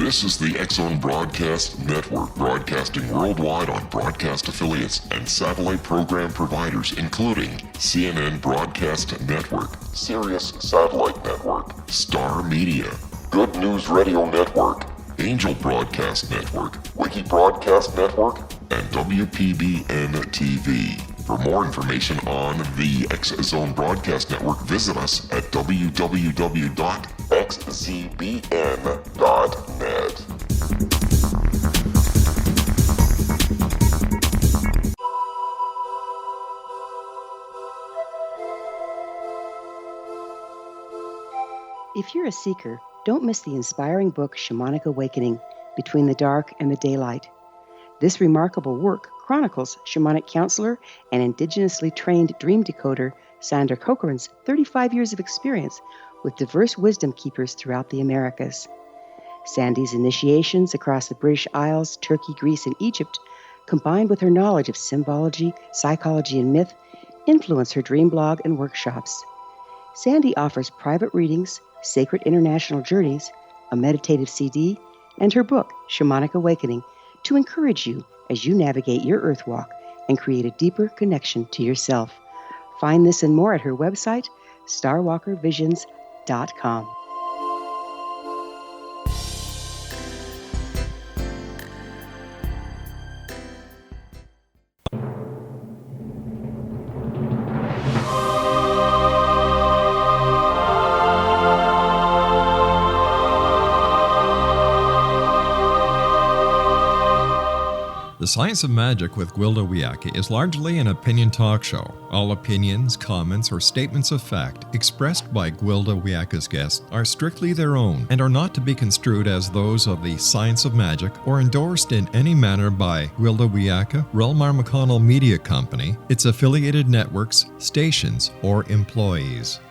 This is the X-Zone Broadcast Network, broadcasting worldwide on broadcast affiliates and satellite program providers, including CNN Broadcast Network, Sirius Satellite Network, Star Media, Good News Radio Network, Angel Broadcast Network, Wiki Broadcast Network, and WPBN TV. For more information on the X-Zone Broadcast Network, visit us at www.xzbn.net. If you're a seeker, don't miss the inspiring book Shamanic Awakening, Between the Dark and the Daylight. This remarkable work chronicles shamanic counselor and indigenously trained dream decoder Sandra Cochran's 35 years of experience with diverse wisdom keepers throughout the Americas. Sandy's initiations across the British Isles, Turkey, Greece, and Egypt, combined with her knowledge of symbology, psychology, and myth, influence her dream blog and workshops. Sandy offers private readings, sacred international journeys, a meditative CD, and her book, Shamanic Awakening, to encourage you as you navigate your earth walk and create a deeper connection to yourself. Find this and more at her website, starwalkervisions.com. The Science of Magic with Gwilda Wiyaka is largely an opinion talk show. All opinions, comments, or statements of fact expressed by Gwilda Wiyaka's guests are strictly their own and are not to be construed as those of the Science of Magic or endorsed in any manner by Gwilda Wiyaka, Relmar McConnell Media Company, its affiliated networks, stations, or employees.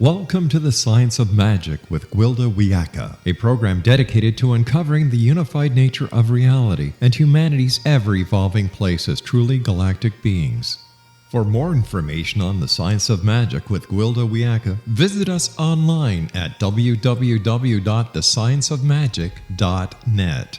Welcome to the Science of Magic with Gwilda Wiyaka, a program dedicated to uncovering the unified nature of reality and humanity's ever-evolving place as truly galactic beings. For more information on the Science of Magic with Gwilda Wiyaka, visit us online at www.thescienceofmagic.net.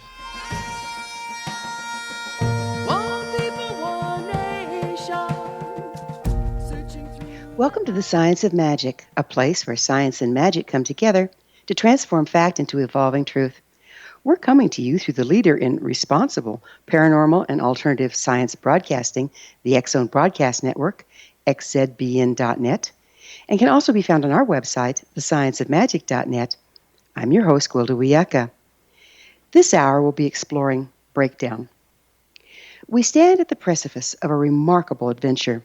Welcome to the Science of Magic, a place where science and magic come together to transform fact into evolving truth. We're coming to you through the leader in responsible paranormal and alternative science broadcasting, the X-Zone Broadcast Network, xzbn.net, and can also be found on our website, thescienceofmagic.net. I'm your host, Gwilda Wiyaka. This hour we'll be exploring breakdown. We stand at the precipice of a remarkable adventure,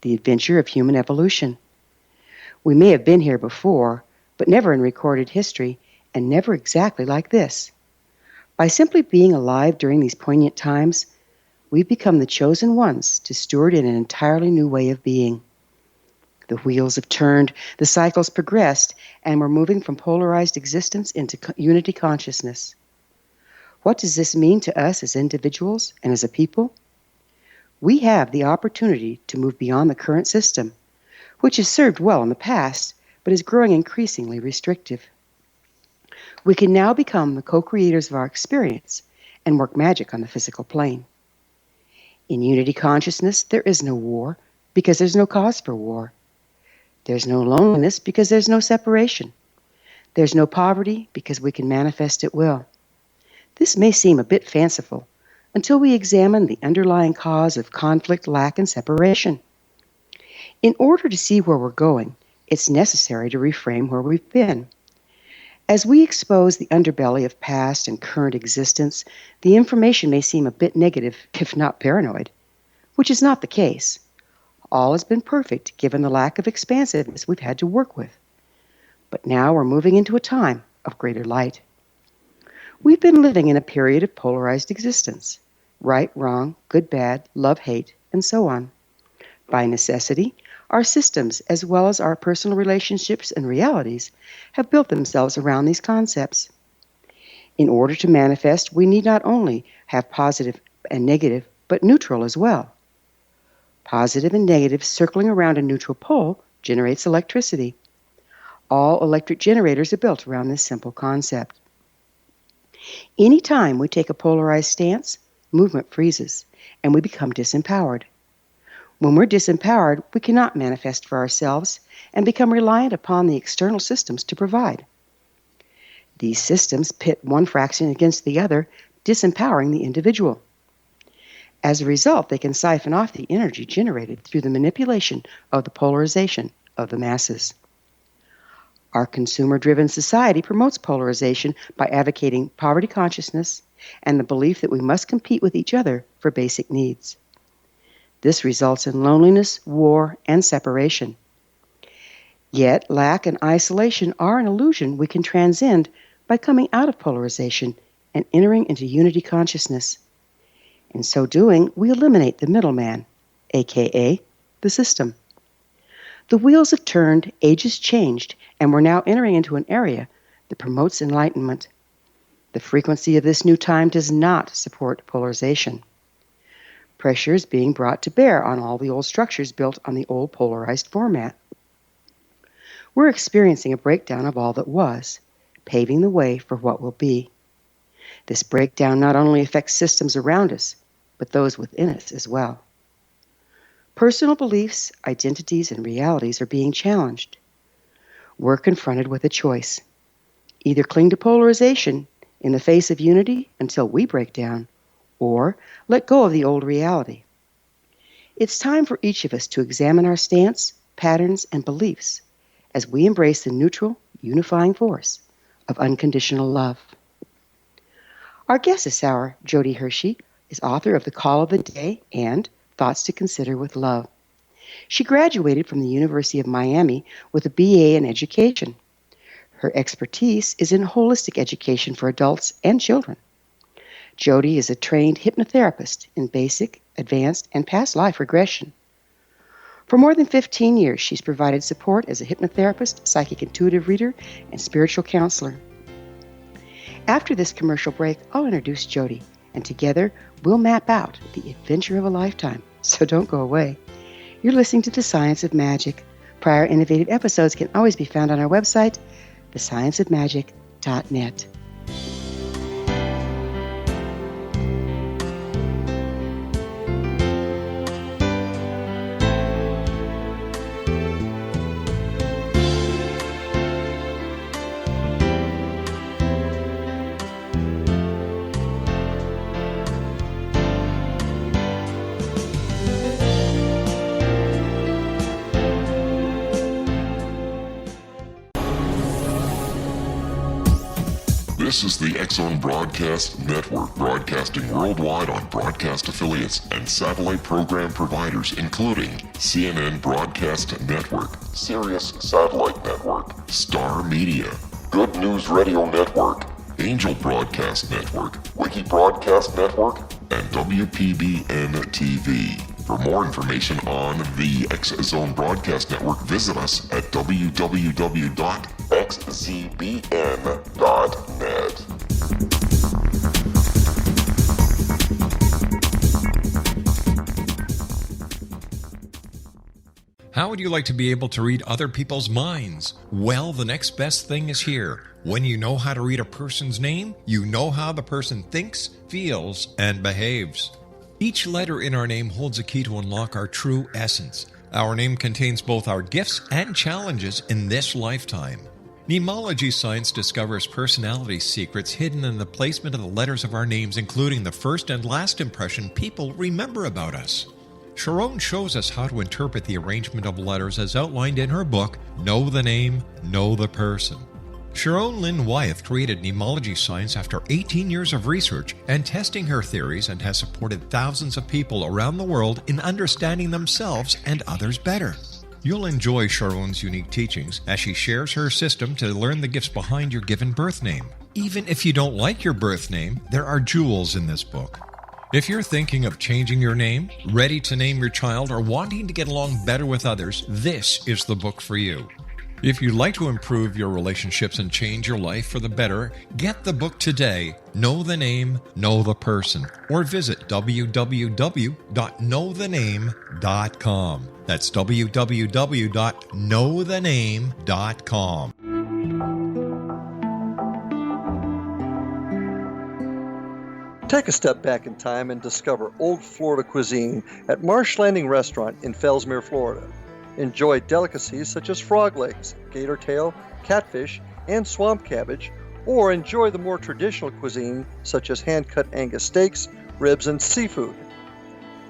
the adventure of human evolution. We may have been here before, but never in recorded history, and never exactly like this. By simply being alive during these poignant times, we've become the chosen ones to steward in an entirely new way of being. The wheels have turned, the cycles progressed, and we're moving from polarized existence into unity consciousness. What does this mean to us as individuals and as a people? We have the opportunity to move beyond the current system, which has served well in the past, but is growing increasingly restrictive. We can now become the co-creators of our experience and work magic on the physical plane. In unity consciousness, there is no war because there's no cause for war. There's no loneliness because there's no separation. There's no poverty because we can manifest at will. This may seem a bit fanciful, until we examine the underlying cause of conflict, lack, and separation. In order to see where we're going, it's necessary to reframe where we've been. As we expose the underbelly of past and current existence, the information may seem a bit negative, if not paranoid, which is not the case. All has been perfect given the lack of expansiveness we've had to work with. But now we're moving into a time of greater light. We've been living in a period of polarized existence. Right, wrong, good, bad, love, hate, and so on. By necessity, our systems, as well as our personal relationships and realities, have built themselves around these concepts. In order to manifest, we need not only have positive and negative, but neutral as well. Positive and negative circling around a neutral pole generates electricity. All electric generators are built around this simple concept. Any time we take a polarized stance, movement freezes, and we become disempowered. When we're disempowered, we cannot manifest for ourselves and become reliant upon the external systems to provide. These systems pit one fraction against the other, disempowering the individual. As a result, they can siphon off the energy generated through the manipulation of the polarization of the masses. Our consumer-driven society promotes polarization by advocating poverty consciousness and the belief that we must compete with each other for basic needs. This results in loneliness, war, and separation. Yet, lack and isolation are an illusion we can transcend by coming out of polarization and entering into unity consciousness. In so doing, we eliminate the middleman, aka the system. The wheels have turned, ages changed, and we're now entering into an area that promotes enlightenment. The frequency of this new time does not support polarization. Pressure is being brought to bear on all the old structures built on the old polarized format. We're experiencing a breakdown of all that was, paving the way for what will be. This breakdown not only affects systems around us, but those within us as well. Personal beliefs, identities, and realities are being challenged. We're confronted with a choice. Either cling to polarization in the face of unity until we break down, or let go of the old reality. It's time for each of us to examine our stance, patterns, and beliefs as we embrace the neutral, unifying force of unconditional love. Our guest this hour, JODI HERSHEY, is author of The Call of the Day and Thoughts to Consider with Love. She graduated from the University of Miami with a BA in education. Her expertise is in holistic education for adults and children. JODI is a trained hypnotherapist in basic, advanced, and past life regression. For more than 15 years, she's provided support as a hypnotherapist, psychic intuitive reader, and spiritual counselor. After this commercial break, I'll introduce JODI, and together we'll map out the adventure of a lifetime. So don't go away. You're listening to The Science of Magic. Prior innovative episodes can always be found on our website, thescienceofmagic.net. This is the X-Zone Broadcast Network, broadcasting worldwide on broadcast affiliates and satellite program providers, including CNN Broadcast Network, Sirius Satellite Network, Star Media, Good News Radio Network, Angel Broadcast Network, Wiki Broadcast Network, and WPBN TV. For more information on the X-Zone Broadcast Network, visit us at www.xzbn.net. How would you like to be able to read other people's minds? Well, the next best thing is here. When you know how to read a person's name, you know how the person thinks, feels, and behaves. Each letter in our name holds a key to unlock our true essence. Our name contains both our gifts and challenges in this lifetime. Mnemology science discovers personality secrets hidden in the placement of the letters of our names, including the first and last impression people remember about us. Sharon shows us how to interpret the arrangement of letters as outlined in her book, Know the Name, Know the Person. Sharon Lynn Wyeth created mnemology science after 18 years of research and testing her theories, and has supported thousands of people around the world in understanding themselves and others better. You'll enjoy Sharon's unique teachings as she shares her system to learn the gifts behind your given birth name. Even if you don't like your birth name, there are jewels in this book. If you're thinking of changing your name, ready to name your child, or wanting to get along better with others, this is the book for you. If you'd like to improve your relationships and change your life for the better, get the book today, Know the Name, Know the Person, or visit www.knowthename.com. That's www.knowthename.com. Take a step back in time and discover old Florida cuisine at Marsh Landing Restaurant in Fellsmere, Florida. Enjoy delicacies such as frog legs, gator tail, catfish, and swamp cabbage, or enjoy the more traditional cuisine such as hand-cut Angus steaks, ribs, and seafood.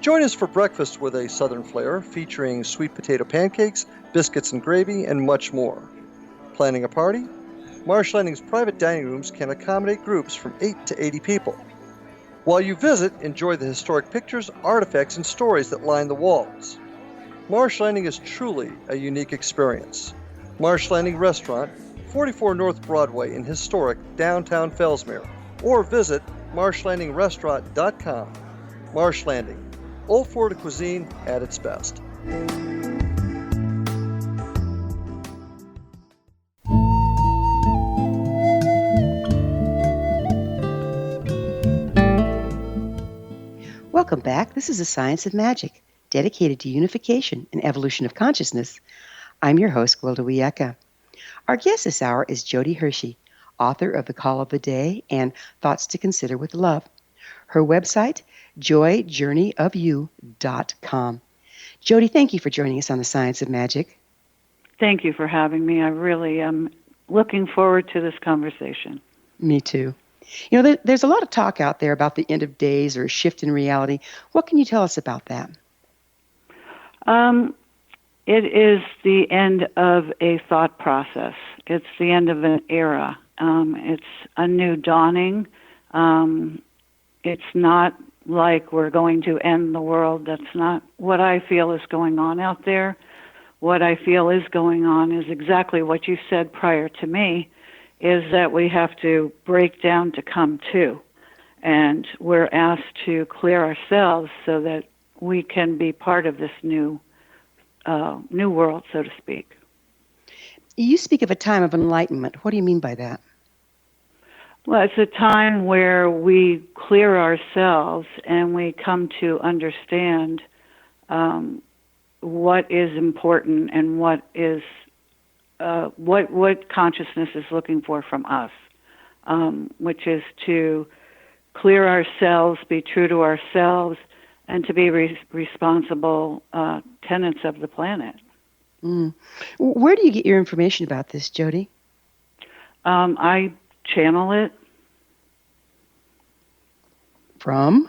Join us for breakfast with a southern flair featuring sweet potato pancakes, biscuits and gravy, and much more. Planning a party? Marsh Landing's private dining rooms can accommodate groups from 8 to 80 people. While you visit, enjoy the historic pictures, artifacts, and stories that line the walls. Marsh Landing is truly a unique experience. Marsh Landing Restaurant, 44 North Broadway in historic downtown Fellsmere, or visit marshlandingrestaurant.com. Marsh Landing, old Florida cuisine at its best. Welcome back. This is The Science of Magic, dedicated to unification and evolution of consciousness. I'm your host, Gwilda Wiyaka. Our guest this hour is JODI HERSHEY, author of The Call of the Day and Thoughts to Consider with Love. Her website, joyjourneyofyou.com. JODI, thank you for joining us on The Science of Magic. Thank you for having me. I really am looking forward to this conversation. Me too. You know, there's a lot of talk out there about the end of days or a shift in reality. What can you tell us about that? It is the end of a thought process. It's the end of an era. It's a new dawning. It's not like we're going to end the world. That's not what I feel is going on out there. What I feel is going on is exactly what you said prior to me, is that we have to break down to come to. And we're asked to clear ourselves so that we can be part of this new world, so to speak. You speak of a time of enlightenment. What do you mean by that? Well, it's a time where we clear ourselves and we come to understand what is important and what is what consciousness is looking for from us, which is to clear ourselves, be true to ourselves, and to be responsible tenants of the planet. Mm. Where do you get your information about this, JODI? I channel it. From?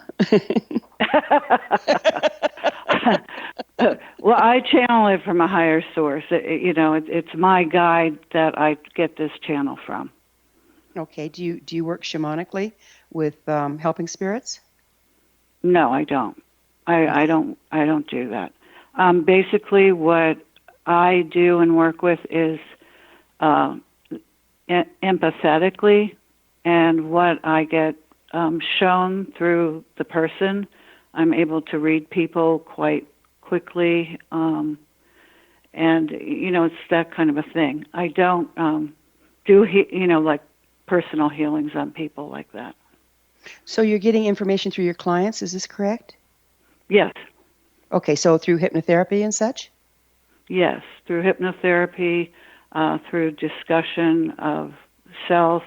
Well, I channel it from a higher source. It's my guide that I get this channel from. Okay. Do you work shamanically with helping spirits? No, I don't. I don't do that. Basically, what I do and work with is empathetically, and what I get shown through the person, I'm able to read people quite quickly, and it's that kind of a thing. I don't do like personal healings on people like that. So you're getting information through your clients, is this correct? Yes. Okay, so through hypnotherapy and such? Yes, through hypnotherapy, through discussion of self,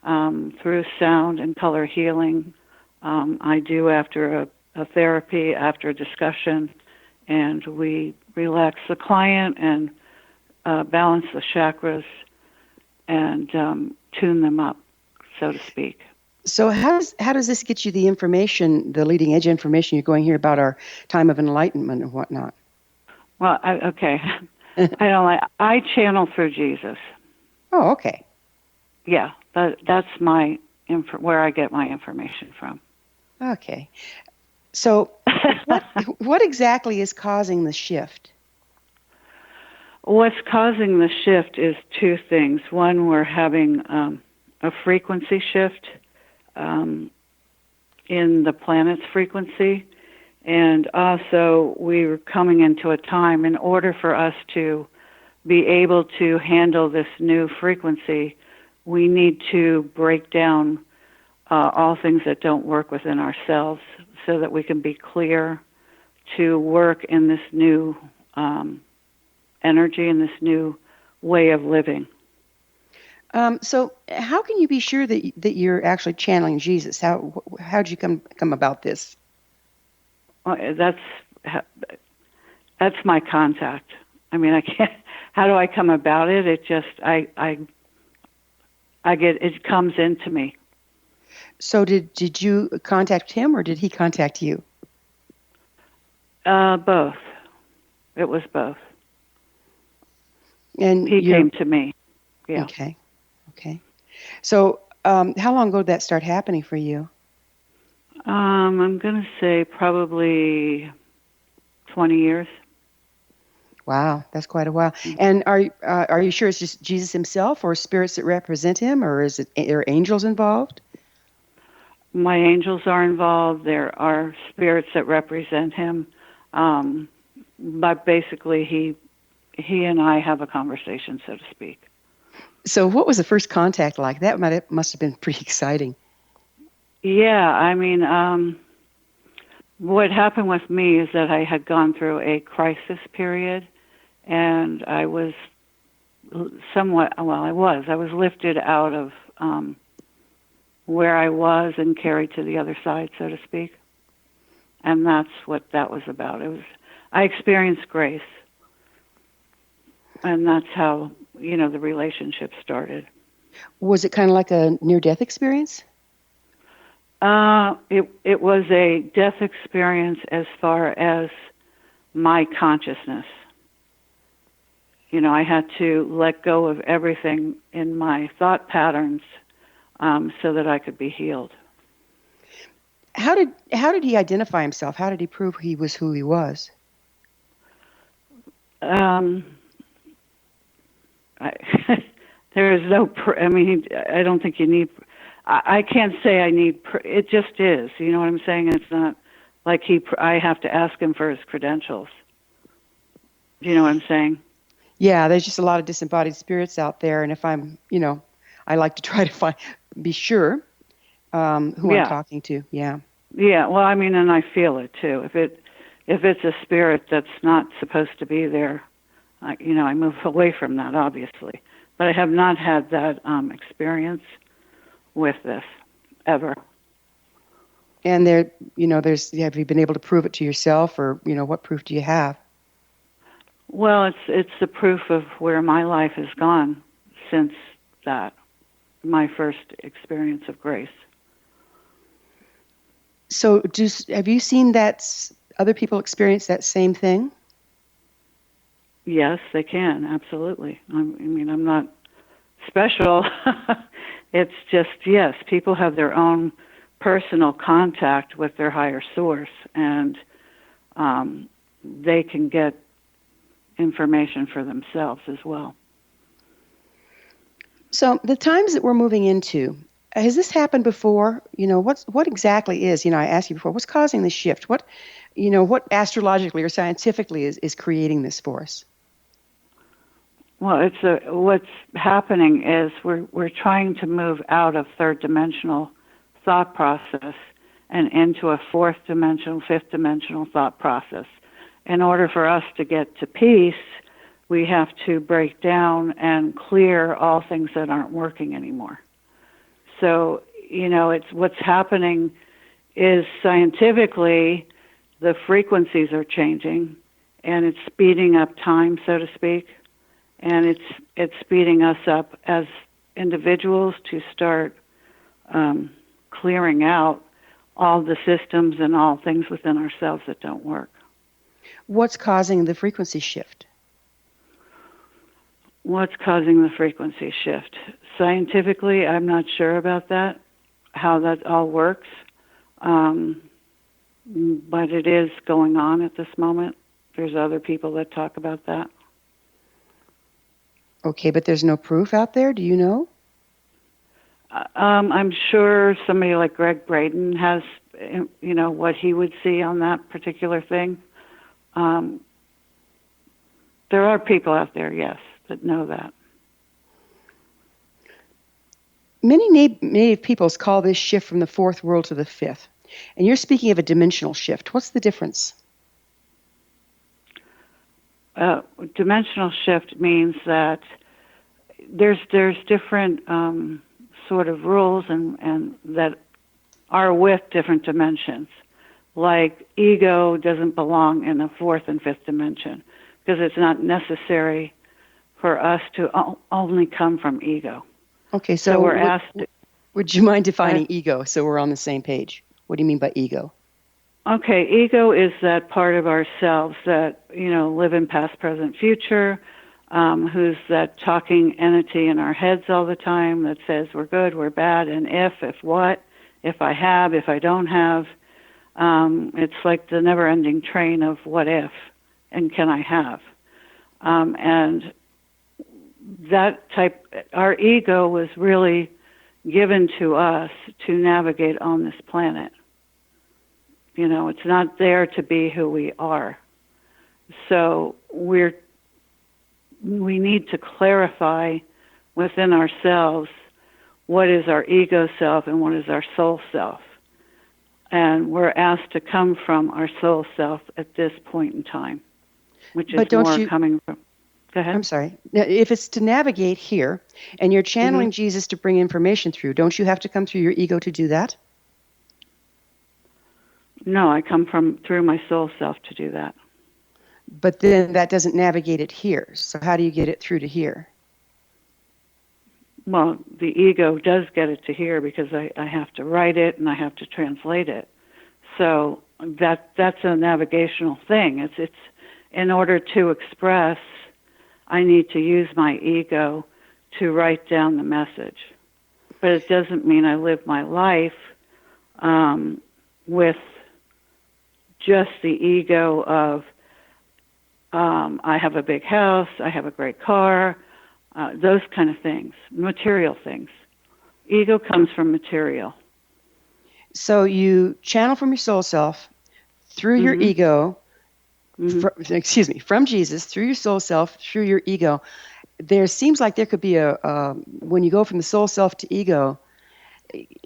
through sound and color healing. I do after a therapy, after a discussion, and we relax the client and balance the chakras and tune them up, so to speak. So how does this get you the information, the leading edge information you're going here about our time of enlightenment and whatnot? Well, I channel through Jesus. Oh, okay. Yeah, that's my where I get my information from. Okay. So what exactly is causing the shift? What's causing the shift is two things. One, we're having a frequency shift in the planet's frequency, and also we're coming into a time, in order for us to be able to handle this new frequency, we need to break down all things that don't work within ourselves so that we can be clear to work in this new energy and this new way of living. So how can you be sure that you're actually channeling Jesus? How did you come about this? Well, that's my contact. I mean, I can't. How do I come about it? It just I get it comes into me. So did you contact him or did he contact you? Both. It was both. And he came to me. Yeah. Okay. So how long ago did that start happening for you? I'm going to say probably 20 years. Wow, that's quite a while. And are you sure it's just Jesus himself or spirits that represent him, or are angels involved? My angels are involved. There are spirits that represent him. But basically, he and I have a conversation, so to speak. So what was the first contact like? That must have been pretty exciting. Yeah, I mean, what happened with me is that I had gone through a crisis period, and I was I was lifted out of where I was and carried to the other side, so to speak. And that's what that was about. I experienced grace, and that's how, the relationship started. Was it kind of like a near-death experience? It was a death experience as far as my consciousness. I had to let go of everything in my thought patterns so that I could be healed. How did he identify himself? How did he prove he was who he was? There is no. I don't think you need. I can't say I need. It just is. You know what I'm saying? It's not like I have to ask him for his credentials. Do you know what I'm saying? Yeah, there's just a lot of disembodied spirits out there, and if I'm, I like to try to be sure who I'm talking to. Yeah. Yeah. Well, and I feel it too. If it's a spirit that's not supposed to be there, I move away from that, obviously. But I have not had that experience with this ever. And have you been able to prove it to yourself, or what proof do you have? Well, it's the proof of where my life has gone since that, my first experience of grace. So, have you seen that other people experience that same thing? Yes, they can, absolutely. I'm not special. It's just, yes, people have their own personal contact with their higher source, and they can get information for themselves as well. So the times that we're moving into, has this happened before? What exactly is, I asked you before, what's causing the shift? What astrologically or scientifically is creating this for us? Well, what's happening is we're trying to move out of third dimensional thought process and into a fourth dimensional, fifth dimensional thought process. In order for us to get to peace, we have to break down and clear all things that aren't working anymore. So, it's what's happening is scientifically the frequencies are changing, and it's speeding up time, so to speak, and it's speeding us up as individuals to start clearing out all the systems and all things within ourselves that don't work. What's causing the frequency shift? What's causing the frequency shift? Scientifically, I'm not sure about that, how that all works, but it is going on at this moment. There's other people that talk about that. Okay, but there's no proof out there? Do you know? I'm sure somebody like Greg Braden has, what he would see on that particular thing. There are people out there, yes, that know that. Many Native peoples call this shift from the fourth world to the fifth. And you're speaking of a dimensional shift. What's the difference? Dimensional shift means that there's different sort of rules and that are with different dimensions. Like ego doesn't belong in the fourth and fifth dimension because it's not necessary for us to only come from ego. Okay, so we're asked. Would you mind defining ego so we're on the same page? What do you mean by ego? Okay, ego is that part of ourselves that, live in past, present, future, who's that talking entity in our heads all the time that says we're good, we're bad, and if what, if I have, if I don't have. It's like the never-ending train of what if and can I have. And that type, our ego was really given to us to navigate on this planet. It's not there to be who we are. So we need to clarify within ourselves what is our ego self and what is our soul self. And we're asked to come from our soul self at this point in time, which is coming from. Go ahead. I'm sorry. Now, if it's to navigate here and you're channeling Jesus to bring information through, don't you have to come through your ego to do that? No, I come through my soul self to do that. But then that doesn't navigate it here. So how do you get it through to here? Well, the ego does get it to here because I have to write it and I have to translate it. So that's a navigational thing. It's in order to express, I need to use my ego to write down the message. But it doesn't mean I live my life with just the ego of I have a big house, I have a great car, those kind of things, material things. Ego comes from material. So you channel from your soul self through your ego, from Jesus, through your soul self, through your ego. There seems like there could be when you go from the soul self to ego,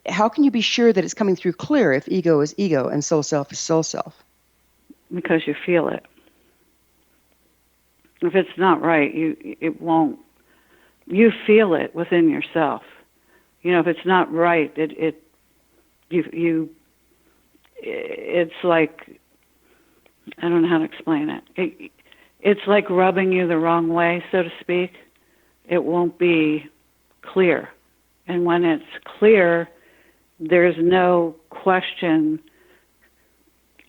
how can you be sure that it's coming through clear if ego is ego and soul self is soul self? Because you feel it. If it's not right, it won't. You feel it within yourself. If it's not right, it's like, I don't know how to explain it. It's like rubbing you the wrong way, so to speak. It won't be clear. And when it's clear, there's no question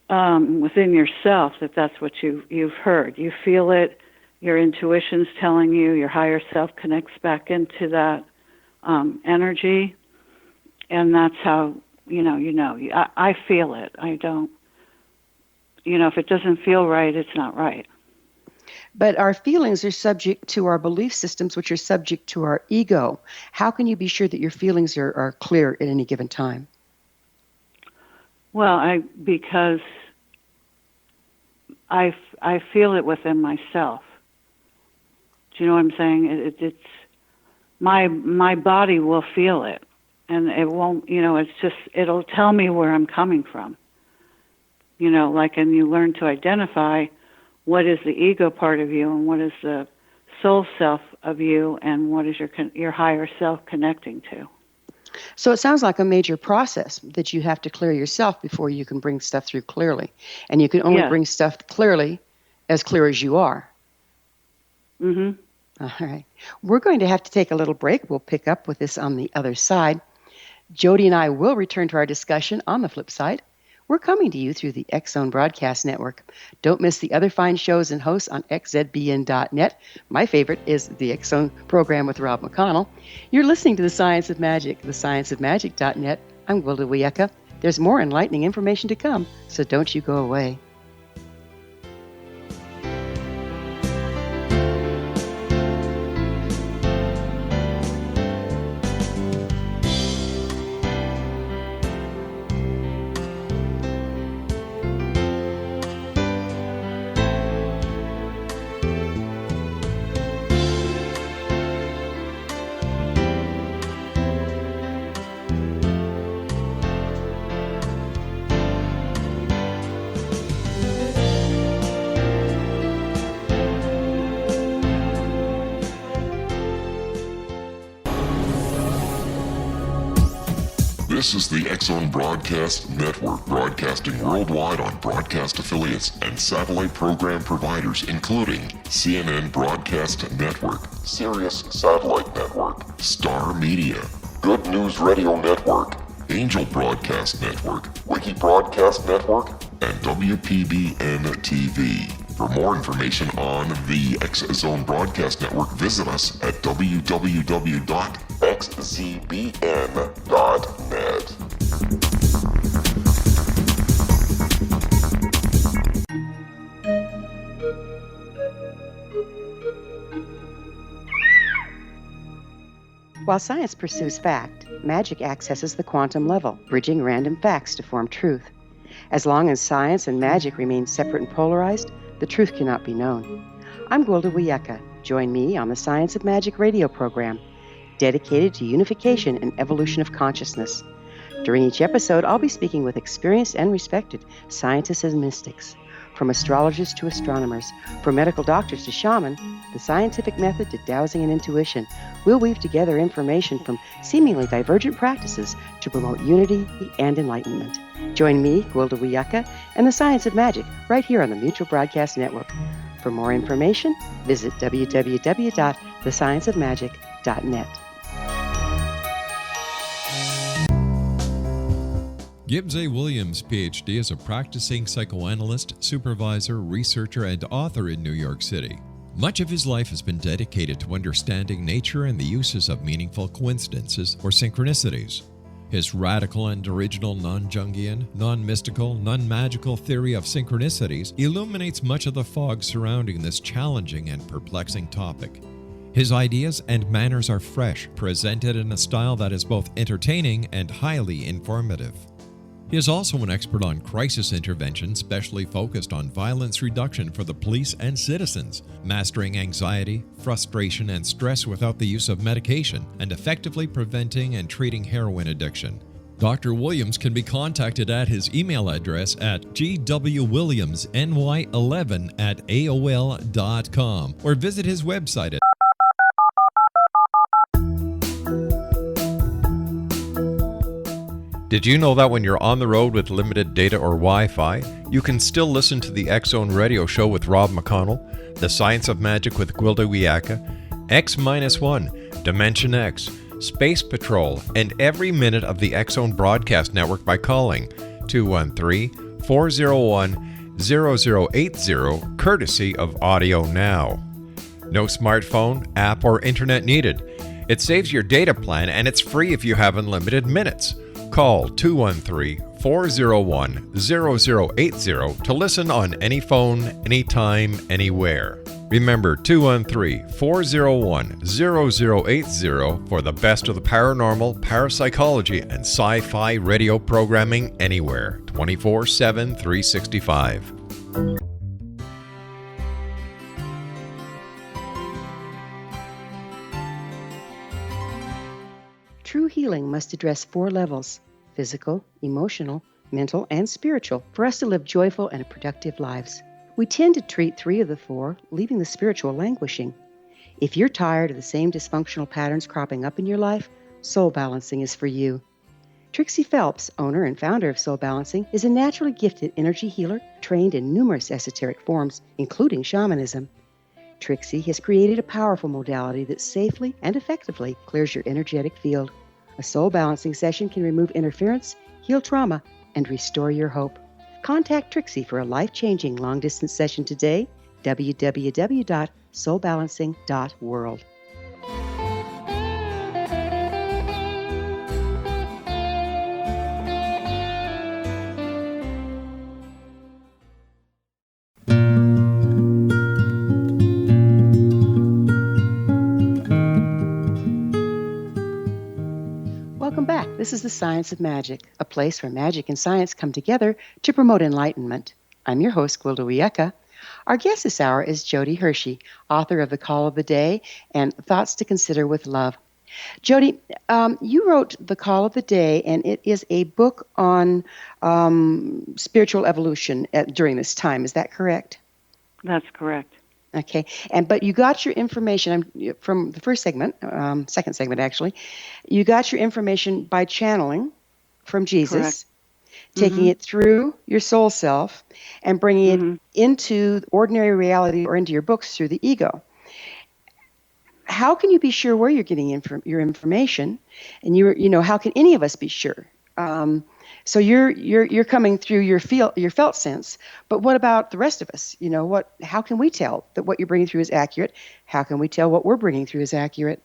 within yourself that that's what you've heard. You feel it. Your intuition's telling you. Your higher self connects back into that energy, and that's how I feel it. I don't. If it doesn't feel right, it's not right. But our feelings are subject to our belief systems, which are subject to our ego. How can you be sure that your feelings are clear at any given time? Well, because I feel it within myself. Do you know what I'm saying? It's my body will feel it, and it won't. It's just it'll tell me where I'm coming from. And you learn to identify what is the ego part of you and what is the soul self of you and what is your higher self connecting to. So it sounds like a major process that you have to clear yourself before you can bring stuff through clearly. And you can only bring stuff clearly as clear as you are. Mm-hmm. All right. We're going to have to take a little break. We'll pick up with this on the other side. Jodi and I will return to our discussion on the flip side. We're coming to you through the X-Zone Broadcast Network. Don't miss the other fine shows and hosts on xzbn.net. My favorite is the X-Zone program with Rob McConnell. You're listening to The Science of Magic, thescienceofmagic.net. I'm Gwilda Wiyaka. There's more enlightening information to come, so don't you go away. This is the X-Zone Broadcast Network, broadcasting worldwide on broadcast affiliates and satellite program providers, including CNN Broadcast Network, Sirius Satellite Network, Star Media, Good News Radio Network, Angel Broadcast Network, Wiki Broadcast Network, and WPBN TV. For more information on the X-Zone Broadcast Network, visit us at www.xzbn.net. While science pursues fact, magic accesses the quantum level, bridging random facts to form truth. As long as science and magic remain separate and polarized, the truth cannot be known. I'm Gwilda Wiyaka. Join me on the Science of Magic radio program, dedicated to unification and evolution of consciousness. During each episode, I'll be speaking with experienced and respected scientists and mystics. From astrologers to astronomers, from medical doctors to shaman, the scientific method to dowsing and intuition, we'll weave together information from seemingly divergent practices to promote unity and enlightenment. Join me, Gwilda Wiyaka, and the Science of Magic right here on the Mutual Broadcast Network. For more information, visit www.thescienceofmagic.net. Gibbs A. Williams, Ph.D., is a practicing psychoanalyst, supervisor, researcher, and author in New York City. Much of his life has been dedicated to understanding nature and the uses of meaningful coincidences or synchronicities. His radical and original non-Jungian, non-mystical, non-magical theory of synchronicities illuminates much of the fog surrounding this challenging and perplexing topic. His ideas and manners are fresh, presented in a style that is both entertaining and highly informative. He is also an expert on crisis intervention, specially focused on violence reduction for the police and citizens, mastering anxiety, frustration, and stress without the use of medication, and effectively preventing and treating heroin addiction. Dr. Williams can be contacted at his email address at gwwilliamsny11@aol.com or visit his website at Did you know that when you're on the road with limited data or Wi-Fi, you can still listen to the X-Zone Radio Show with Rob McConnell, The Science of Magic with Gwilda Wiyaka, X-1, Dimension X, Space Patrol, and every minute of the X-Zone Broadcast Network by calling 213-401-0080, courtesy of Audio Now. No smartphone, app, or internet needed. It saves your data plan and it's free if you have unlimited minutes. Call 213-401-0080 to listen on any phone, anytime, anywhere. Remember 213-401-0080 for the best of the paranormal, parapsychology, and sci-fi radio programming anywhere, 24/7, 365. True healing must address 4 levels: physical, emotional, mental, and spiritual, for us to live joyful and productive lives. We tend to treat 3 of the 4, leaving the spiritual languishing. If you're tired of the same dysfunctional patterns cropping up in your life, soul balancing is for you. Trixie Phelps, owner and founder of Soul Balancing, is a naturally gifted energy healer trained in numerous esoteric forms, including shamanism. Trixie has created a powerful modality that safely and effectively clears your energetic field. A soul balancing session can remove interference, heal trauma, and restore your hope. Contact Trixie for a life-changing long-distance session today, www.soulbalancing.world. Welcome back. This is the Science of Magic, a place where magic and science come together to promote enlightenment. I'm your host, Gwilda Wiyaka. Our guest this hour is JODI HERSHEY, author of The Call of the Day and Thoughts to Consider with Love. JODI, you wrote The Call of the Day, and it is a book on spiritual evolution during this time. Is that correct? That's correct. Okay, but you got your information from the first segment, second segment actually. You got your information by channeling from Jesus, Correct. taking it through your soul self, and bringing it into ordinary reality or into your books through the ego. How can you be sure where you're getting your information? And how can any of us be sure? So you're coming through your felt sense, but what about the rest of us? How can we tell that what you're bringing through is accurate? How can we tell what we're bringing through is accurate?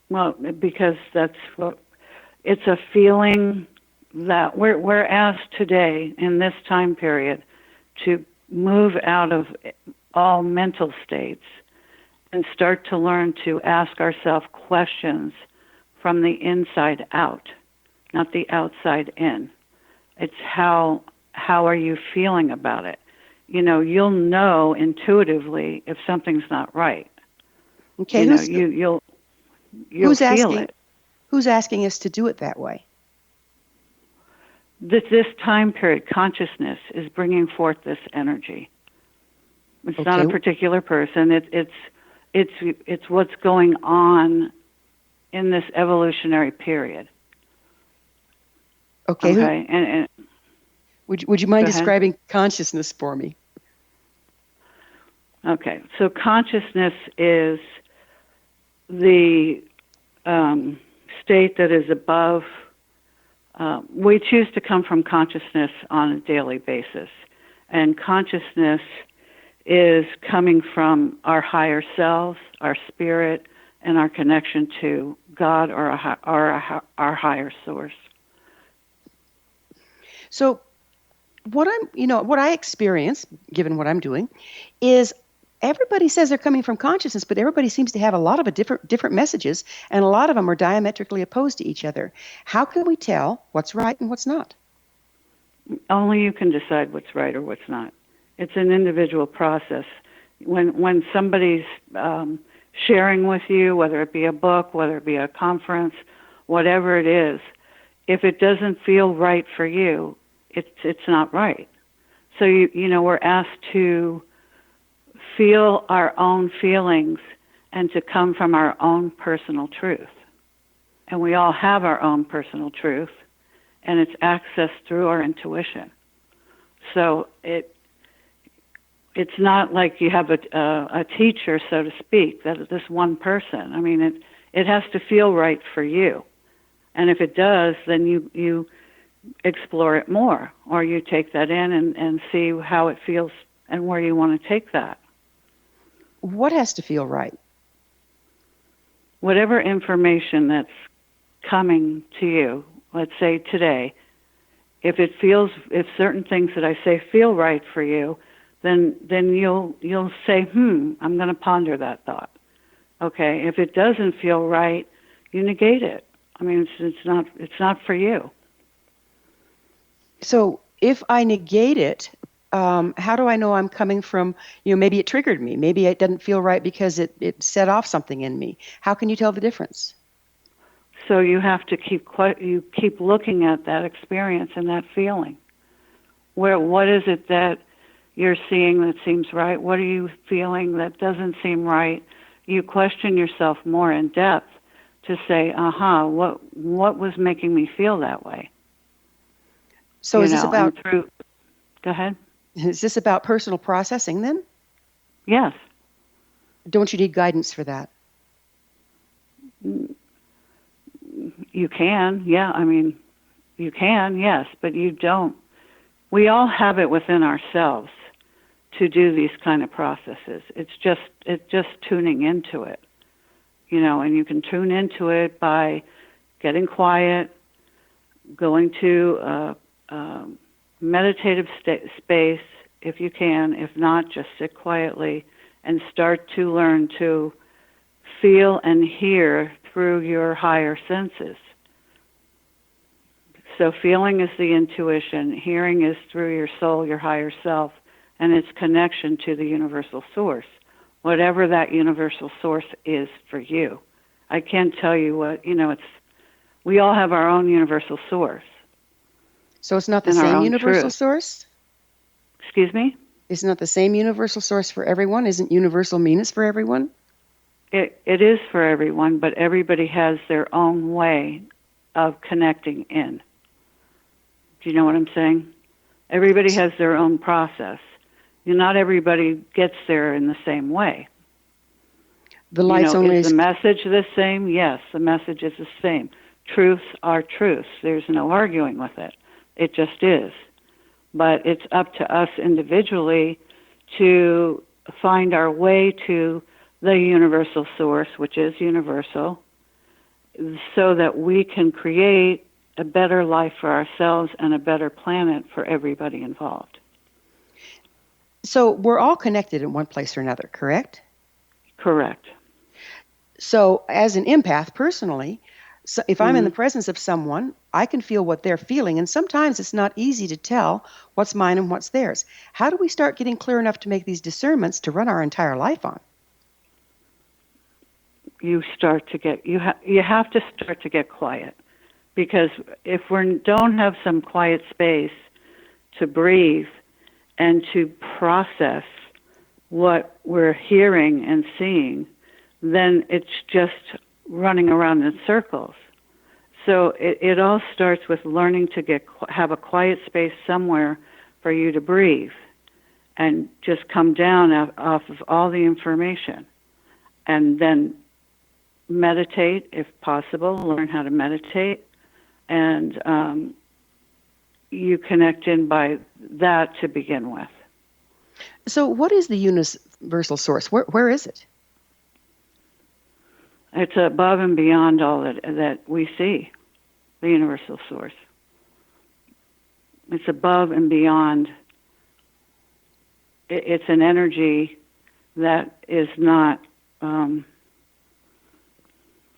Well, because it's a feeling that we're asked today in this time period to move out of all mental states and start to learn to ask ourselves questions from the inside out, not the outside in. It's how are you feeling about it? You'll know intuitively if something's not right. Okay, You'll feel it. Who's asking us to do it that way? This time period, consciousness is bringing forth this energy. It's not a particular person. It's what's going on in this evolutionary period. Okay. And would you mind describing consciousness for me? Okay. So consciousness is the state that is above. We choose to come from consciousness on a daily basis, and consciousness is coming from our higher selves, our spirit, and our connection to God or our higher source. So what I experience, given what I'm doing, is everybody says they're coming from consciousness, but everybody seems to have a lot of different messages, and a lot of them are diametrically opposed to each other. How can we tell what's right and what's not? Only you can decide what's right or what's not. It's an individual process. When somebody's sharing with you, whether it be a book, whether it be a conference, whatever it is, if it doesn't feel right for you, it's not right. So we're asked to feel our own feelings and to come from our own personal truth. And we all have our own personal truth, and it's accessed through our intuition. So it's not like you have a teacher, so to speak, that is this one person. I mean, it has to feel right for you. And if it does, then you explore it more, or you take that in and see how it feels and where you want to take that. What has to feel right? Whatever information that's coming to you, let's say today, if certain things that I say feel right for you, then you'll say, I'm going to ponder that thought. Okay, if it doesn't feel right, you negate it. I mean, it's not for you. So if I negate it, how do I know I'm coming from, maybe it triggered me. Maybe it doesn't feel right because it set off something in me. How can you tell the difference? So you have to keep looking at that experience and that feeling. What is it that you're seeing that seems right? What are you feeling that doesn't seem right? You question yourself more in depth to say, what was making me feel that way? So is this about... Go ahead. Is this about personal processing then? Yes. Don't you need guidance for that? You can, yeah. I mean, you can, yes, but you don't. We all have it within ourselves to do these kind of processes. It's just tuning into it, and you can tune into it by getting quiet, going to meditative space if you can. If not, just sit quietly and start to learn to feel and hear through your higher senses. So feeling is the intuition, hearing is through your soul, your higher self, and its connection to the universal source, whatever that universal source is for you. I can't tell you what, we all have our own universal source. So it's not the same universal source? Excuse me? It's not the same universal source for everyone? Isn't universal meanness for everyone? It is for everyone, but everybody has their own way of connecting in. Do you know what I'm saying? Everybody has their own process. Not everybody gets there in the same way. The light's only is the message the same? Yes, the message is the same. Truths are truths. There's no arguing with it. It just is. But it's up to us individually to find our way to the universal source, which is universal, so that we can create a better life for ourselves and a better planet for everybody involved. So we're all connected in one place or another, correct? Correct. So as an empath, personally, so if I'm in the presence of someone, I can feel what they're feeling, and sometimes it's not easy to tell what's mine and what's theirs. How do we start getting clear enough to make these discernments to run our entire life on? You have to start to get quiet, because if we don't have some quiet space to breathe and to process what we're hearing and seeing, then it's just running around in circles. So it all starts with learning to have a quiet space somewhere for you to breathe and just come down off of all the information. And then meditate, if possible, learn how to meditate. And you connect in by that to begin with. So what is the universal source? Where is it? It's above and beyond all that we see, the universal source. It's above and beyond. It's an energy that is not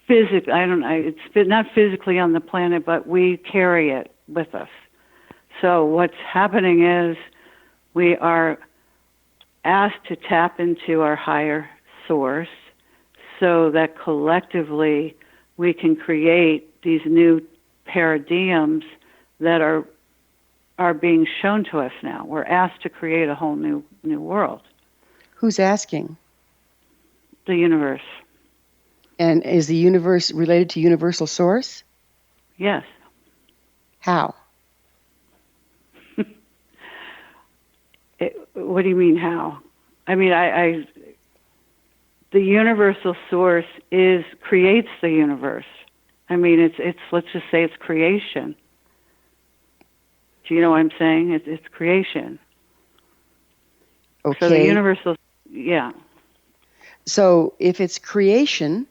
physically, it's not physically on the planet, but we carry it with us. So what's happening is we are asked to tap into our higher source so that collectively we can create these new paradigms that are being shown to us now. We're asked to create a whole new world. Who's asking? The universe. And is the universe related to universal source? Yes. How? What do you mean how? I mean, the universal source creates the universe. I mean, it's let's just say it's creation. Do you know what I'm saying? It's creation. Okay. So the universal, yeah. So if it's creation,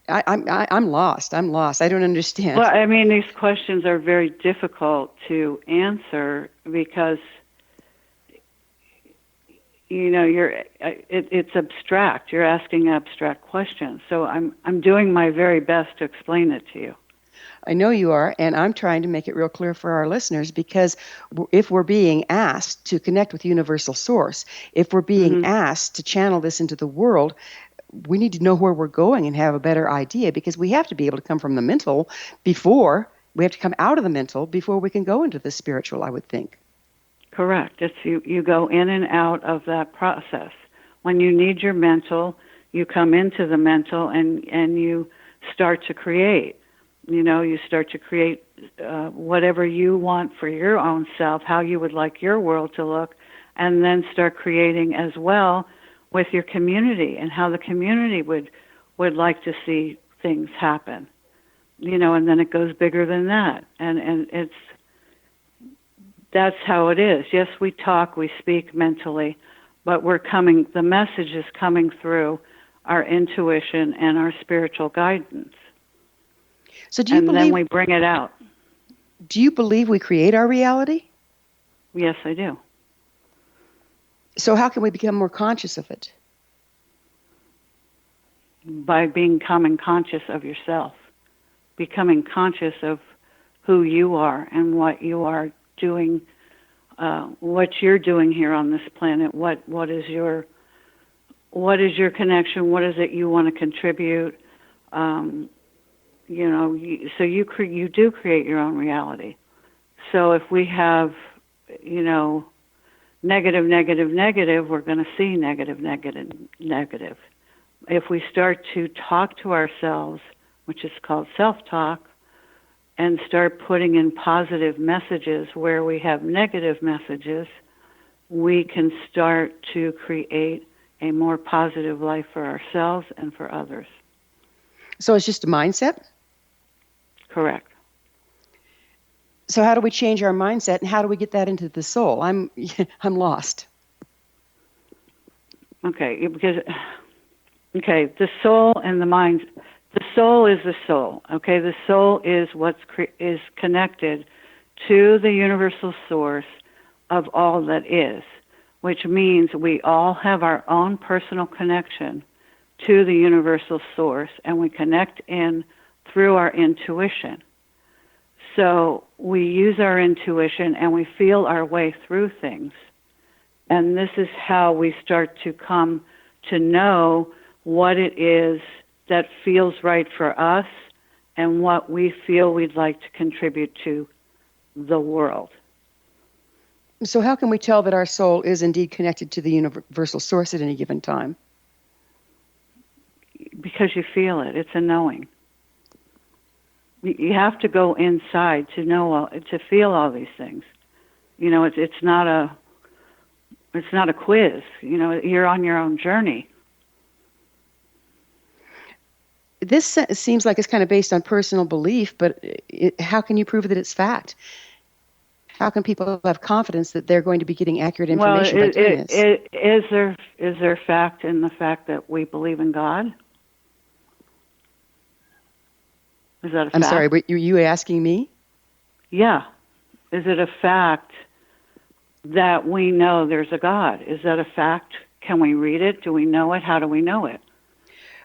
I'm lost. I don't understand. Well, I mean, these questions are very difficult to answer because it's abstract. You're asking abstract questions. So I'm doing my very best to explain it to you. I know you are, and I'm trying to make it real clear for our listeners, because if we're being asked to connect with universal source, if we're being asked to channel this into the world, we need to know where we're going and have a better idea, because we have to be able to come from the mental before we have to come out of the mental before we can go into the spiritual, I would think. Correct. It's you go in and out of that process. When you need your mental, you come into the mental and you start to create. You start to create whatever you want for your own self, how you would like your world to look, and then start creating as well with your community and how the community would like to see things happen. And then it goes bigger than that. And that's how it is. Yes, we talk, we speak mentally, but the message is coming through our intuition and our spiritual guidance. So then we bring it out. Do you believe we create our reality? Yes, I do. So how can we become more conscious of it? By becoming conscious of yourself, becoming conscious of who you are and what you are doing, what you're doing here on this planet. What is your connection? What is it you want to contribute? So you do create your own reality. So if we have, negative, we're going to see negative. If we start to talk to ourselves, which is called self-talk, and start putting in positive messages where we have negative messages, we can start to create a more positive life for ourselves and for others. So it's just a mindset? Correct. So how do we change our mindset, and how do we get that into the soul? I'm lost. Okay, the soul and the mind. The soul is the soul. Okay, the soul is is connected to the universal source of all that is, which means we all have our own personal connection to the universal source, and we connect in through our intuition. So we use our intuition and we feel our way through things. And this is how we start to come to know what it is that feels right for us and what we feel we'd like to contribute to the world. So how can we tell that our soul is indeed connected to the universal source at any given time? Because you feel it. It's a knowing. You have to go inside to know, to feel all these things. You know, it's not a quiz. You know, you're on your own journey. This seems like it's kind of based on personal belief, but how can you prove that it's fact? How can people have confidence that they're going to be getting accurate information by doing this? Is there fact in the fact that we believe in God? Is that a fact? I'm sorry, were you asking me? Yeah. Is it a fact that we know there's a God? Is that a fact? Can we read it? Do we know it? How do we know it?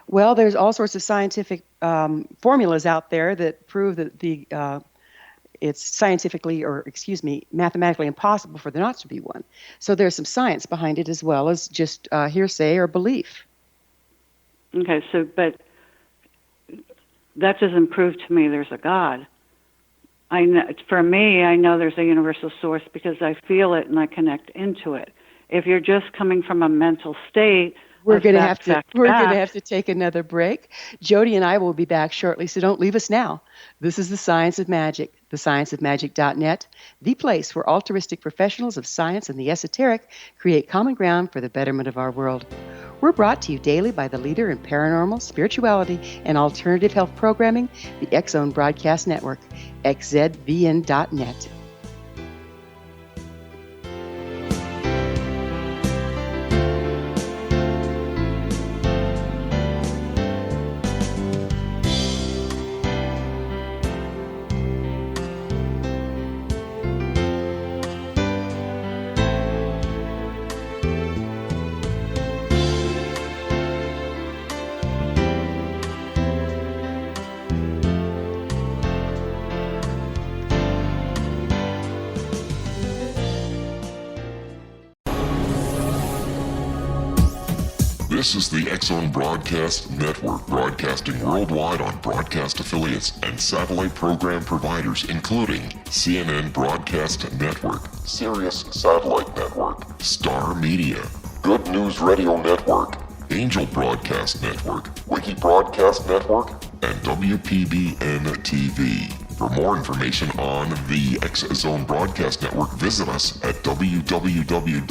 Well, there's all sorts of scientific formulas out there that prove that it's mathematically impossible for there not to be one. So there's some science behind it as well as just hearsay or belief. Okay, but that doesn't prove to me there's a God. For me, I know there's a universal source because I feel it and I connect into it. If you're just coming from a mental state, we're going to have to take another break. JODI and I will be back shortly, so don't leave us now. This is The Science of Magic, thescienceofmagic.net, the place where altruistic professionals of science and the esoteric create common ground for the betterment of our world. We're brought to you daily by the leader in paranormal, spirituality, and alternative health programming, the X-Zone Broadcast Network, xzbn.net. This is the X-Zone Broadcast Network, broadcasting worldwide on broadcast affiliates and satellite program providers, including CNN Broadcast Network, Sirius Satellite Network, Star Media, Good News Radio Network, Angel Broadcast Network, Wiki Broadcast Network, and WPBN TV. For more information on the X-Zone Broadcast Network, visit us at www.xzbn.net.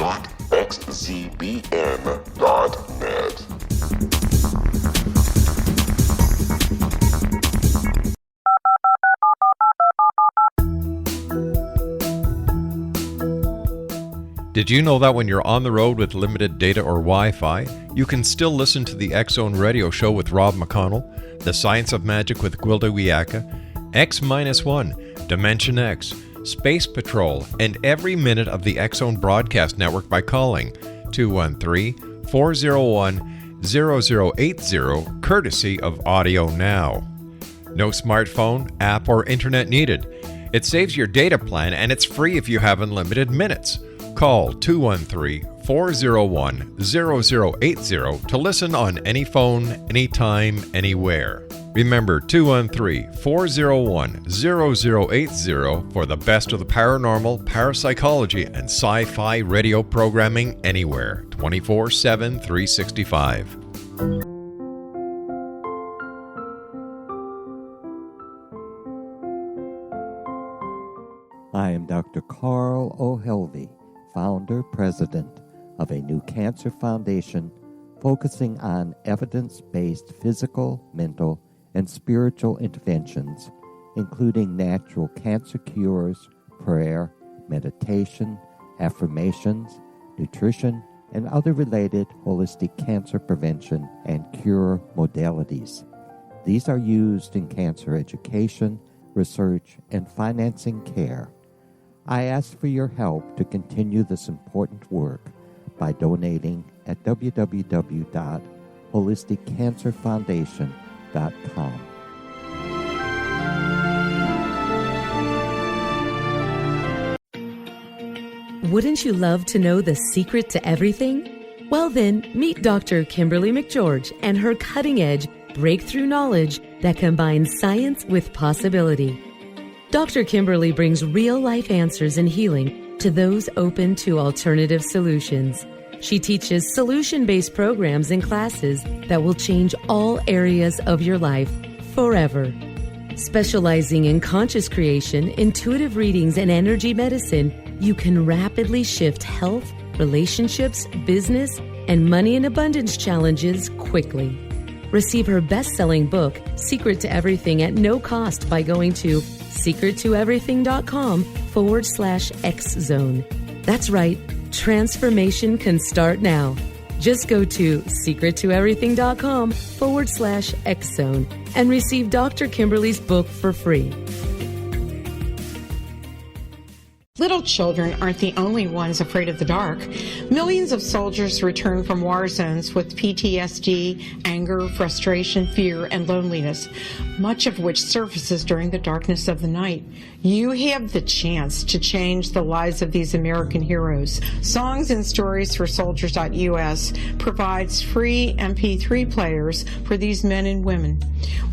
Did you know that when you're on the road with limited data or Wi-Fi, you can still listen to the X-Zone Radio Show with Rob McConnell, The Science of Magic with Gwilda Wiyaka, X-1, Dimension X, Space Patrol, and every minute of the X-Zone Broadcast Network by calling 213-401-0080, courtesy of Audio Now. No smartphone, app, or internet needed. It saves your data plan and it's free if you have unlimited minutes. Call 213-401-0080 to listen on any phone, anytime, anywhere. Remember 213-401-0080 for the best of the paranormal, parapsychology, and sci-fi radio programming anywhere, 24/7, 365. Dr. Carl O'Helvey, founder, president of a new cancer foundation focusing on evidence-based physical, mental, and spiritual interventions, including natural cancer cures, prayer, meditation, affirmations, nutrition, and other related holistic cancer prevention and cure modalities. These are used in cancer education, research, and financing care. I ask for your help to continue this important work by donating at www.holisticcancerfoundation.com. Wouldn't you love to know the secret to everything? Well then, meet Dr. Kimberly McGeorge and her cutting-edge breakthrough knowledge that combines science with possibility. Dr. Kimberly brings real-life answers and healing to those open to alternative solutions. She teaches solution-based programs and classes that will change all areas of your life forever. Specializing in conscious creation, intuitive readings, and energy medicine, you can rapidly shift health, relationships, business, and money and abundance challenges quickly. Receive her best-selling book, Secret to Everything, at no cost by going to secrettoeverything.com/X-Zone. That's right, transformation can start now. Just go to secrettoeverything.com/X-Zone and receive Dr. Kimberly's book for free. Little children aren't the only ones afraid of the dark. Millions of soldiers return from war zones with PTSD, anger, frustration, fear, and loneliness, much of which surfaces during the darkness of the night. You have the chance to change the lives of these American heroes. Songs and Stories for Soldiers.us provides free MP3 players for these men and women.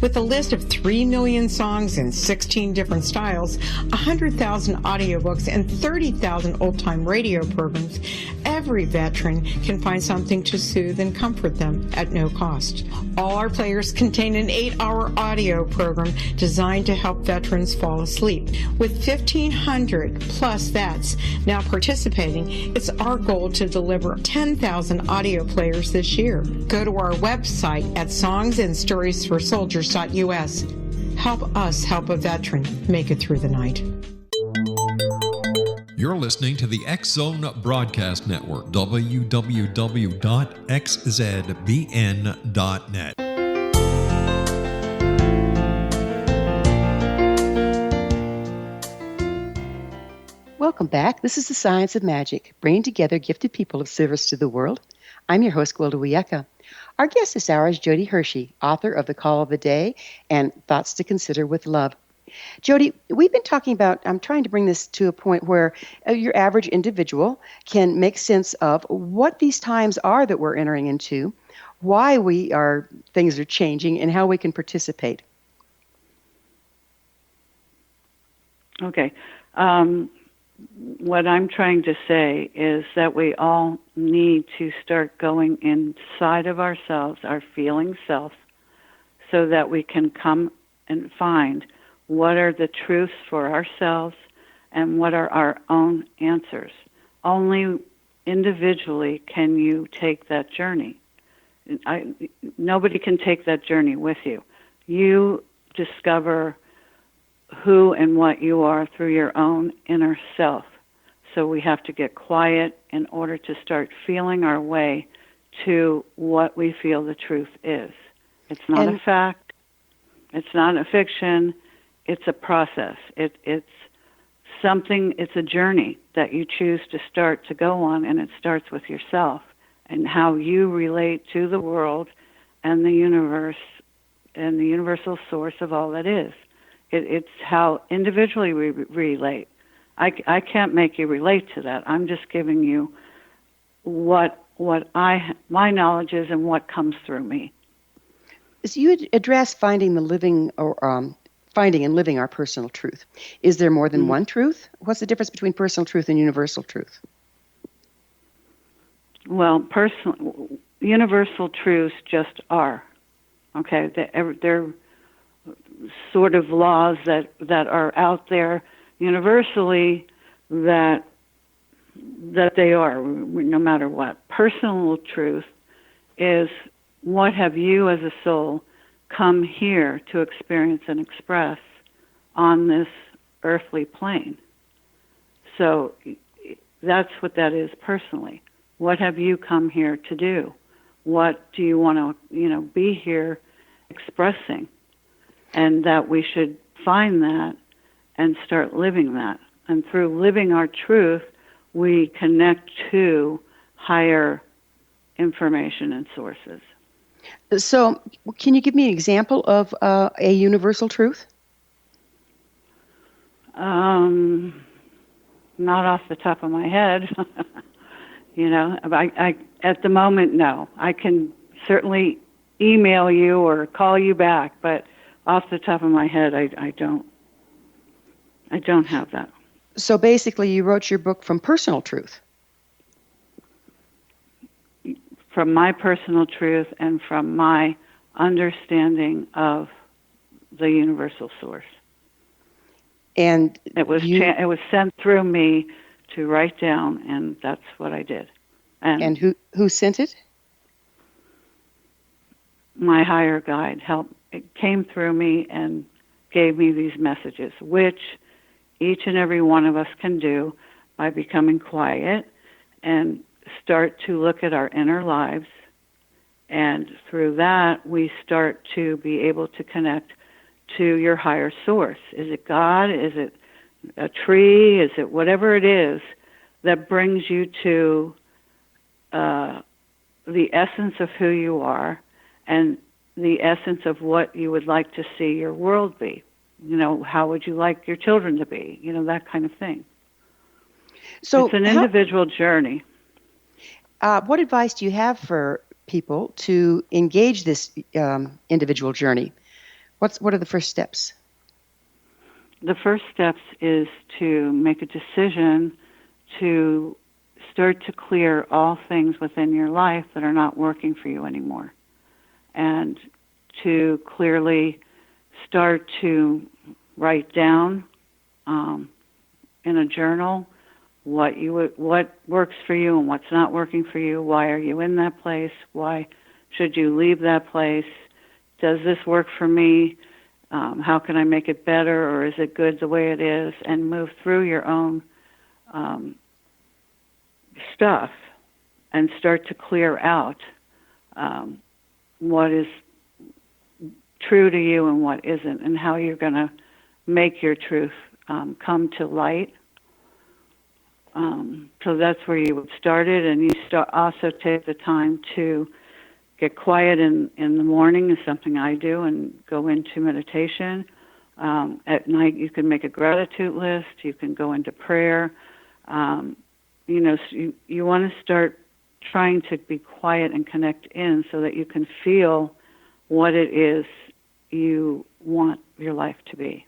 With a list of 3 million songs in 16 different styles, 100,000 audiobooks, and 30,000 old-time radio programs, every veteran can find something to soothe and comfort them at no cost. All our players contain an 8-hour audio program designed to help veterans fall asleep. With 1,500 plus vets now participating, it's our goal to deliver 10,000 audio players this year. Go to our website at songsandstoriesforsoldiers.us. Help us help a veteran make it through the night. You're listening to the X-Zone Broadcast Network, www.xzbn.net. Welcome back. This is The Science of Magic, bringing together gifted people of service to the world. I'm your host, Gwilda Wiyaka. Our guest this hour is JODI HERSHEY, author of The Call of the Day and Thoughts to Consider with Love. JODI, we've been talking about, I'm trying to bring this to a point where your average individual can make sense of what these times are that we're entering into, why things are changing, and how we can participate. Okay. What I'm trying to say is that we all need to start going inside of ourselves, our feeling self, so that we can come and find what are the truths for ourselves and what are our own answers. Only individually can you take that journey. Nobody can take that journey with you. You discover who and what you are through your own inner self. So we have to get quiet in order to start feeling our way to what we feel the truth is. It's not a fact. It's not a fiction. It's a process. It's something, it's a journey that you choose to start to go on, and it starts with yourself and how you relate to the world and the universe and the universal source of all that is. It's how individually we relate. I can't make you relate to that. I'm just giving you what my knowledge is and what comes through me. So you address finding and living our personal truth. Is there more than one truth? What's the difference between personal truth and universal truth? Well, universal truths just are. Okay, they're sort of laws that are out there universally, that they are, no matter what. Personal truth is, what have you as a soul come here to experience and express on this earthly plane? So that's what that is personally. What have you come here to do? What do you want to, be here expressing? And that we should find that and start living that. And through living our truth, we connect to higher information and sources. So, can you give me an example of a universal truth? Not off the top of my head. I at the moment, no. I can certainly email you or call you back, but off the top of my head, I don't have that. So basically, you wrote your book from personal truth. From my personal truth and from my understanding of the universal source. And it was sent through me to write down, and that's what I did. And who sent it? My higher guide helped. It came through me and gave me these messages, which each and every one of us can do by becoming quiet and start to look at our inner lives. And through that, we start to be able to connect to your higher source. Is it God? Is it a tree? Is it whatever it is that brings you to the essence of who you are and the essence of what you would like to see your world be? How would you like your children to be? That kind of thing. So it's an individual journey. What advice do you have for people to engage this individual journey? What are the first steps? The first steps is to make a decision to start to clear all things within your life that are not working for you anymore, and to clearly start to write down in a journal what works for you and what's not working for you. Why are you in that place? Why should you leave that place? Does this work for me? How can I make it better, or is it good the way it is? And move through your own stuff and start to clear out what is true to you and what isn't, and how you're going to make your truth come to light. So that's where you would start it, and you also take the time to get quiet in the morning is something I do, and go into meditation. At night, you can make a gratitude list. You can go into prayer. So you want to start trying to be quiet and connect in so that you can feel what it is you want your life to be.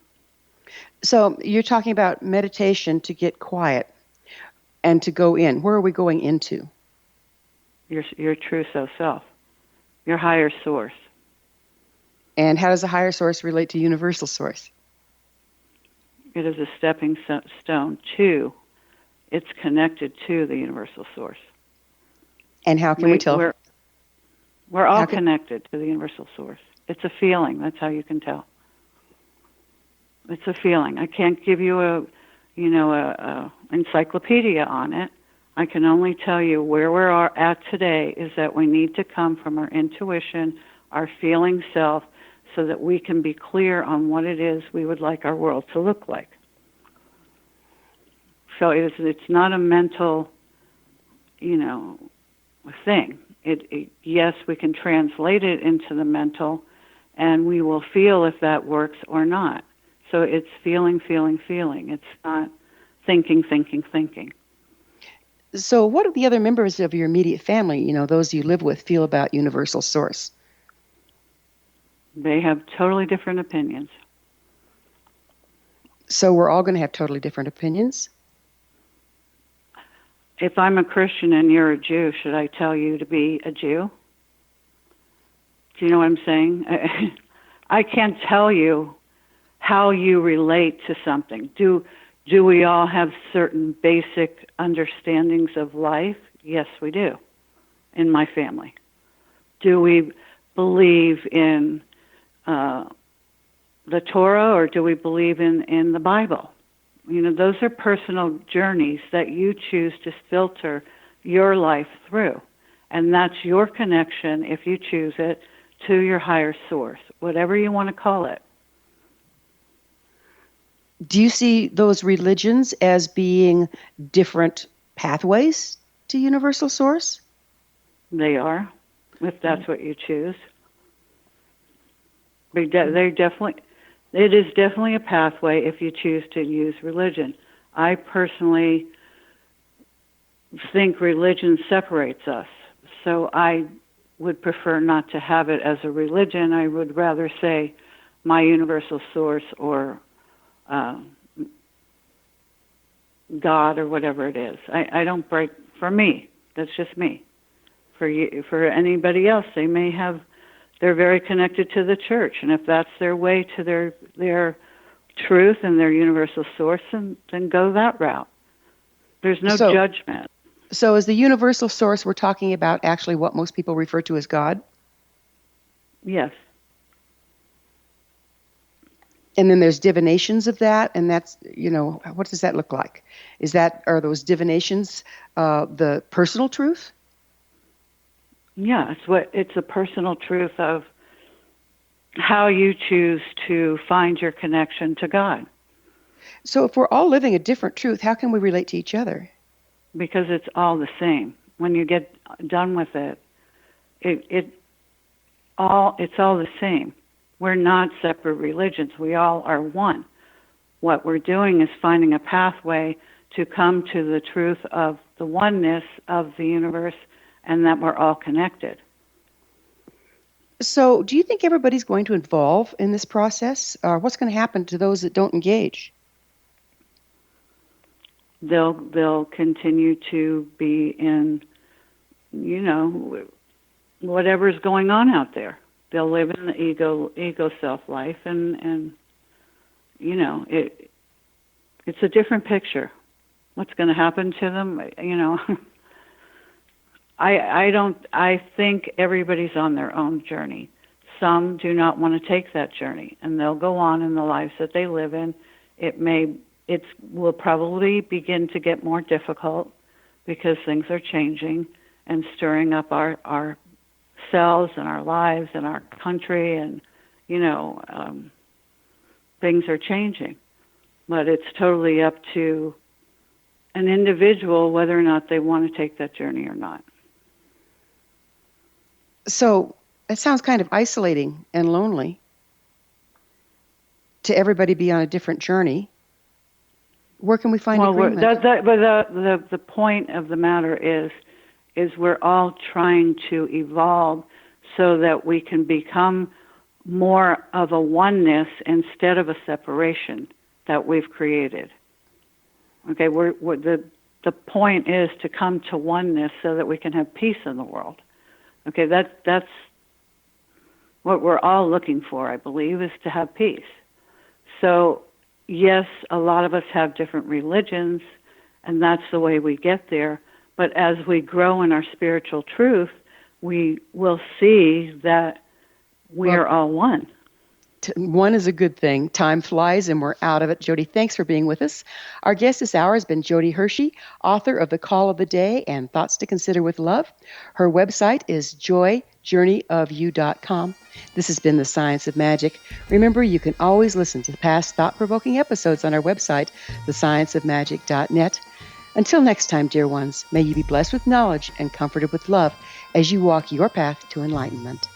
So you're talking about meditation to get quiet and to go in. Where are we going into? Your true self, your higher source. And how does the higher source relate to universal source? It is a stepping stone to, it's connected to the universal source. And how can we tell? We're all connected to the universal source. It's a feeling. That's how you can tell. It's a feeling. I can't give you a encyclopedia on it. I can only tell you where we are at today is that we need to come from our intuition, our feeling self, so that we can be clear on what it is we would like our world to look like. So it's not a mental, thing. Yes, we can translate it into the mental, and we will feel if that works or not. So it's feeling. It's not thinking. So what do the other members of your immediate family, those you live with, feel about universal source? They have totally different opinions. So we're all going to have totally different opinions? If I'm a Christian and you're a Jew, should I tell you to be a Jew? Do you know what I'm saying? I can't tell you how you relate to something. Do Do we all have certain basic understandings of life? Yes, we do, in my family. Do we believe in the Torah, or do we believe in the Bible? Those are personal journeys that you choose to filter your life through. And that's your connection, if you choose it, to your higher source, whatever you want to call it. Do you see those religions as being different pathways to universal source? They are, if that's what you choose. It is definitely a pathway if you choose to use religion. I personally think religion separates us, so I would prefer not to have it as a religion. I would rather say my universal source, or God, or whatever it is. I don't break, for me, that's just me. For you, for anybody else, they're very connected to the church, and if that's their way to their truth and their universal source, then go that route. There's no judgment. So is the universal source we're talking about actually what most people refer to as God? Yes. And then there's divinations of that, and that's, what does that look like? Are those divinations the personal truth? Yeah, it's a personal truth of how you choose to find your connection to God. So if we're all living a different truth, how can we relate to each other? Because it's all the same. When you get done with it, it's all the same. We're not separate religions. We all are one. What we're doing is finding a pathway to come to the truth of the oneness of the universe, and that we're all connected. So do you think everybody's going to involve in this process? Or what's going to happen to those that don't engage? They'll continue to be in, whatever's going on out there. They'll live in the ego self life, and it's a different picture. What's going to happen to them? I think everybody's on their own journey. Some do not want to take that journey, and they'll go on in the lives that they live in. It will probably begin to get more difficult because things are changing and stirring up our selves and our lives and our country, and things are changing. But it's totally up to an individual whether or not they want to take that journey or not. So it sounds kind of isolating and lonely to everybody be on a different journey. Where can we find agreement? But the point of the matter is we're all trying to evolve so that we can become more of a oneness instead of a separation that we've created. Okay, the point is to come to oneness so that we can have peace in the world. Okay, that's what we're all looking for, I believe, is to have peace. So, yes, a lot of us have different religions, and that's the way we get there. But as we grow in our spiritual truth, we will see that we are all one. One is a good thing. Time flies and we're out of it. Jodi, thanks for being with us. Our guest this hour has been Jodi Hershey, author of The Call of the Day and Thoughts to Consider with Love. Her website is joyjourneyofyou.com. This has been The Science of Magic. Remember, you can always listen to past thought-provoking episodes on our website, thescienceofmagic.net. Until next time, dear ones, may you be blessed with knowledge and comforted with love as you walk your path to enlightenment.